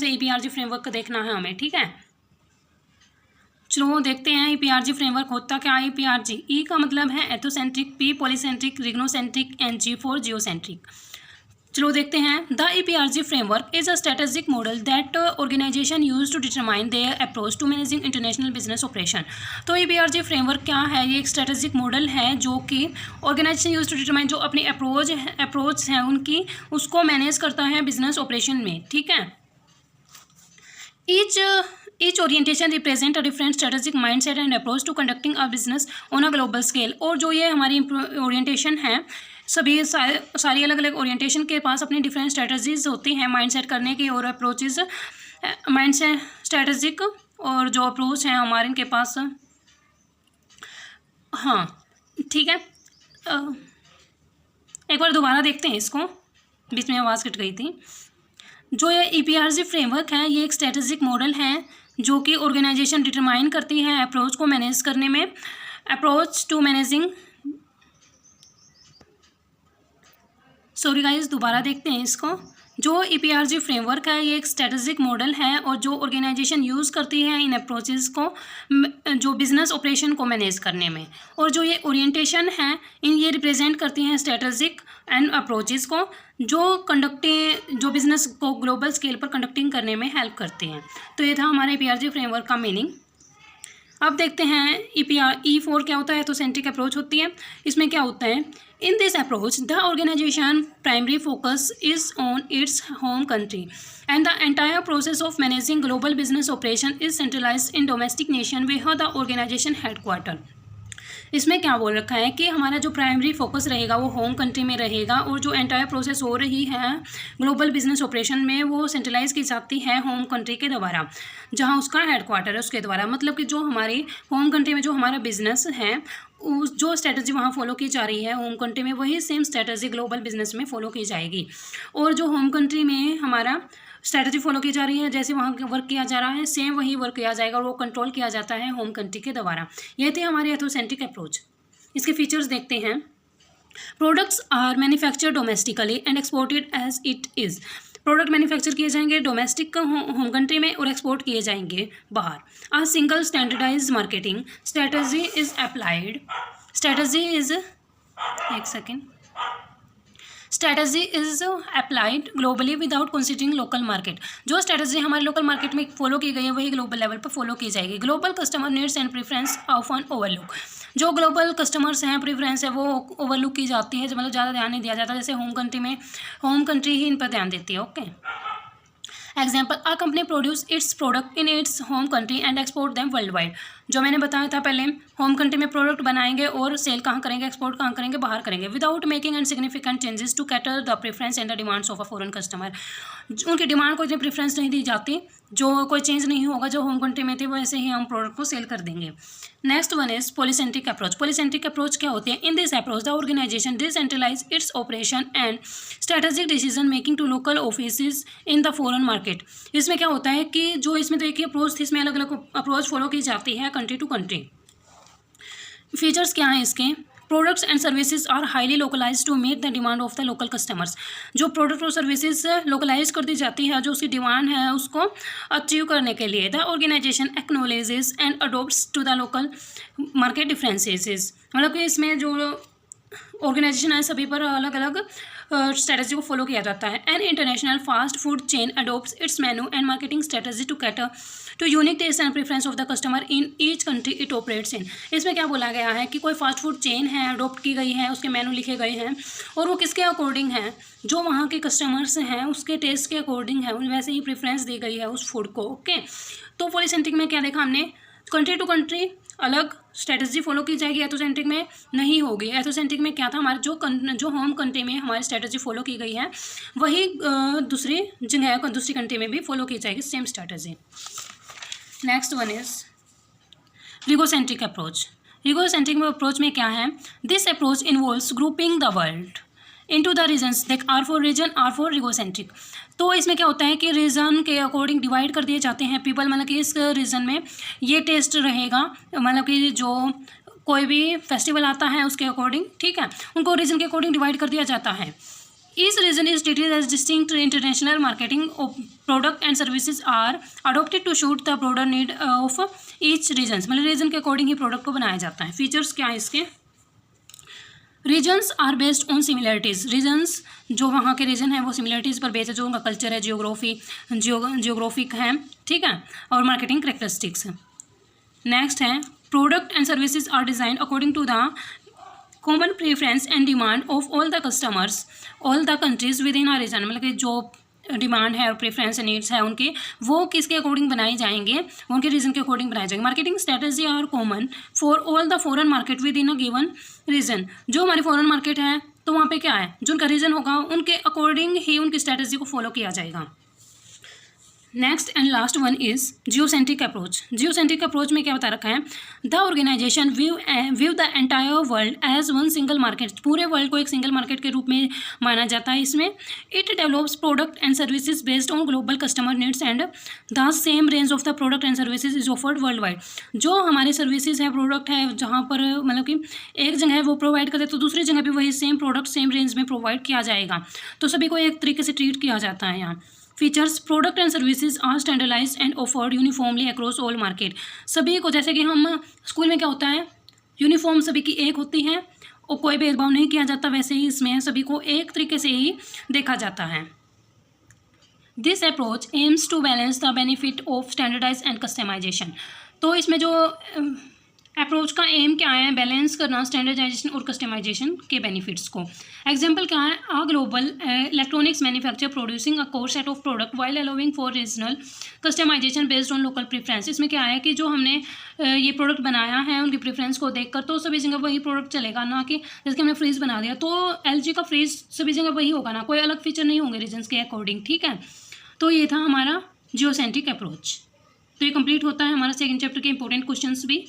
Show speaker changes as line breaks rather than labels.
से EPRG framework देखना है हमें, ठीक है। चलो देखते हैं EPRG फ्रेमवर्क होता क्या है। EPRG, ई का मतलब है ethnocentric, P polycentric, regiocentric and G for geocentric. चलो देखते हैं। The EPRG framework is a strategic model that organisation use to determine their approach to managing international business operation. तो EPRG फ्रेमवर्क क्या है, ये एक स्ट्रेटेजिक मॉडल है जो कि ऑर्गेनाइजेशन यूज टू डिटरमाइन, जो अपनी अप्रोच है उनकी, उसको मैनेज करता है बिजनेस ऑपरेशन में, ठीक है। Each orientation represent a different strategic mindset and approach to conducting a business on a global scale। और जो ये हमारी ओरिएंटेशन है, सभी सारी अलग अलग ओरिएंटेशन के पास अपनी डिफरेंट स्ट्रेटजीज होती हैं माइंडसेट करने की और अप्रोचेज, माइंडसेट स्ट्रेटजिक और जो अप्रोच है हमारे इनके पास। हाँ ठीक है, एक बार दोबारा देखते हैं इसको, बीच में आवाज़ कट गई थी। जो ये EPRG फ्रेमवर्क है, ये एक स्ट्रेटेजिक मॉडल है जो कि ऑर्गेनाइजेशन डिटरमाइन करती है अप्रोच को मैनेज करने में, approach to managing, sorry guys दोबारा देखते हैं इसको। जो EPRG फ्रेमवर्क है, ये एक स्ट्रेटेजिक मॉडल है और जो ऑर्गेनाइजेशन यूज़ करती है इन अप्रोचेस को जो बिजनेस ऑपरेशन को मैनेज करने में। और जो ये ओरिएंटेशन है ये रिप्रेजेंट करती हैं स्ट्रेटेजिक एंड अप्रोचेस को जो बिजनेस को ग्लोबल स्केल पर कंडक्टिंग करने में हेल्प करती हैं। तो ये था हमारा EPRG फ्रेमवर्क का मीनिंग। अब देखते हैं E4 क्या होता है। तो सेंट्रिक अप्रोच होती है। इसमें क्या होता है, in this approach the organisation primary focus is on its home country and the entire process of managing global business operation is centralised in domestic nation via the organisation headquarter. इसमें क्या बोल रखा है कि हमारा जो प्राइमरी फोकस रहेगा वो होम कंट्री में रहेगा और जो एंटायर प्रोसेस हो रही है ग्लोबल बिजनेस ऑपरेशन में वो सेंट्रलाइज की जाती है होम कंट्री के द्वारा, जहां उसका हेडक्वार्टर है उसके द्वारा। मतलब कि जो हमारी होम कंट्री में जो हमारा बिजनेस है, जो स्ट्रेटजी वहाँ फॉलो की जा रही है होम कंट्री में, वही सेम स्ट्रेटजी ग्लोबल बिजनेस में फॉलो की जाएगी। और जो होम कंट्री में हमारा स्ट्रेटजी फॉलो की जा रही है, जैसे वहाँ वर्क किया जा रहा है, सेम वही वर्क किया जाएगा और वो कंट्रोल किया जाता है होम कंट्री के द्वारा। ये थे हमारे एथोसेंट्रिक अप्रोच। इसके फीचर्स देखते हैं। Products are manufactured domestically and exported as it is. Product manufacture किए जाएंगे डोमेस्टिक होम कंट्री में और एक्सपोर्ट किए जाएंगे बाहर। A single standardise marketing strategy is applied. Strategy is applied globally without considering local market. जो स्ट्रेटजी हमारे local market में फॉलो की गई है वही ग्लोबल लेवल पर फॉलो की जाएगी। Global customer needs and preference often overlook. जो ग्लोबल कस्टमर्स हैं, प्रेफरेंस है, वो ओवरलुक की जाती है, मतलब ज़्यादा ध्यान नहीं दिया जाता। जैसे होम कंट्री में होम कंट्री ही इन पर ध्यान देती है। Okay, example, a company produce its product in its home country and export them world wide. जो मैंने बताया था पहले, होम कंट्री में प्रोडक्ट बनाएंगे और सेल कहाँ करेंगे, एक्सपोर्ट कहाँ करेंगे, बाहर करेंगे, without making and significant changes to cater the preference and the demands of a foreign customer. उनकी डिमांड को इतनी प्रेफरेंस नहीं दी जाती, जो कोई चेंज नहीं होगा, जो होम कंट्री में थे वैसे ही हम प्रोडक्ट को सेल कर देंगे। Next one is polycentric approach. Polycentric approach क्या होती है? In this approach the organization decentralize its operation and strategic decision making to local offices in the foreign market. इसमें क्या होता है कि जो इसमें तो एक ही अप्रोच थी, इसमें अलग अलग अप्रोच फॉलो की जाती है कंट्री टू कंट्री। फीचर्स क्या हैं इसके? Products and services are highly localize to meet the demand of the local customers. जो प्रोडक्ट और सर्विसेज लोकलाइज कर दी जाती है, जो उसकी डिमांड है उसको अचीव करने के लिए। The organisation acknowledges and adopts to the local market differences. मतलब कि इसमें जो ऑर्गेनाइजेशन है सभी पर अलग अलग स्ट्रेटजी को फॉलो किया जाता है। An international fast food chain adopts its menu and marketing strategy to cater to unique taste and preference of the customer in each country it operates in. इसमें क्या बोला गया है कि कोई फास्ट फूड चेन है, अडोप्ट की गई है, उसके मेनू लिखे गए हैं और वो किसके अकॉर्डिंग है, जो वहाँ के कस्टमर्स हैं उसके टेस्ट के अकॉर्डिंग है, वैसे ही प्रेफरेंस दी गई है उस फूड को। ओके, तो पॉलीसेंट्रिक में क्या देखा हमने? कंट्री टू कंट्री अलग स्ट्रेटजी फॉलो की जाएगी, एथोसेंट्रिक में नहीं होगी। एथोसेंट्रिक में क्या था, हमारे जो होम कंट्री में हमारी स्ट्रेटजी फॉलो की गई है वही दूसरी जगह दूसरी कंट्री में भी फॉलो की जाएगी same strategy. Next one is regiocentric approach. Regiocentric approach में क्या है? This approach involves grouping the world into the regions. देख, R for region, R for regiocentric. तो इसमें क्या होता है कि रीजन के अकॉर्डिंग डिवाइड कर दिए जाते हैं पीपल। मतलब कि इस रीजन में ये टेस्ट रहेगा, मतलब कि जो कोई भी फेस्टिवल आता है उसके अकॉर्डिंग, ठीक है, उनको रीजन के अकॉर्डिंग डिवाइड कर दिया जाता है। Each region is treated as distinct. International marketing of product and services are adopted to suit the broader need of each region. मतलब रीजन के अकॉर्डिंग ही प्रोडक्ट को बनाया जाता है. फीचर्स क्या है इसके? Regions are based on similarities. Regions जो वहाँ के रीजन है वो सिमिलरिटीज़ पर बेस्ड है, जो उनका कल्चर है, जियोग्राफिक है, ठीक है, और मार्केटिंग करेक्टरिस्टिक्स है. नेक्स्ट है product and services are design according to the common preference and demand of all the customers all the countries within our region. मतलब कि जो डिमांड है और प्रेफरेंस नीड्स है उनके, वो किसके अकॉर्डिंग बनाए जाएंगे, उनके रीजन के अकॉर्डिंग बनाए जाएंगे. Marketing strategy are common for all the foreign market within a given region. जो हमारी फॉरेन मार्केट है तो वहाँ पे क्या है, जो उनका रीजन होगा उनके अकॉर्डिंग ही उनकी स्ट्रेटजी को फॉलो किया जाएगा. Next and last one is geocentric approach. Geocentric approach में क्या बता रखा है? The organization view the entire world as one single market. पूरे वर्ल्ड को एक सिंगल मार्केट के रूप में माना जाता है. इसमें it develops product and services based on global customer needs and the same range of the product and services is offered world wide. जो हमारे सर्विसेज है, प्रोडक्ट है, जहाँ पर मतलब कि एक जगह है वो प्रोवाइड करते तो दूसरी जगह भी वही सेम प्रोडक्ट सेम रेंज में प्रोवाइड किया जाएगा. तो सभी को एक तरीके से ट्रीट किया जाता है यहाँ. Features product and services are standardized and offered uniformly across all market. सभी को, जैसे कि हम स्कूल में क्या होता है, यूनिफॉर्म सभी की एक होती है और कोई भेदभाव नहीं किया जाता, वैसे ही इसमें सभी को एक तरीके से ही देखा जाता है. This approach aims to balance the benefit of standardize and customization. तो इसमें जो अप्रोच का एम क्या है? बैलेंस करना स्टैंडर्डाइजेशन और कस्टमाइजेशन के बेनिफिट्स को. एग्जांपल क्या है? A global electronics manufacture producing a core set of product while allowing for regional customisation based on local preference. इसमें क्या है कि जो हमने ये प्रोडक्ट बनाया है उनकी प्रेफरेंस को देखकर तो सभी जगह वही प्रोडक्ट चलेगा, ना कि जैसे कि हमने फ्रीज बना दिया तो LG का फ्रीज सभी जगह वही होगा ना, कोई अलग फीचर नहीं होंगे रीजन्स के अकॉर्डिंग, ठीक है. तो ये था हमारा जियोसेंट्रिक अप्रोच. तो ये कंप्लीट होता है हमारा सेकंड चैप्टर के इंपॉर्टेंट क्वेश्चंस भी.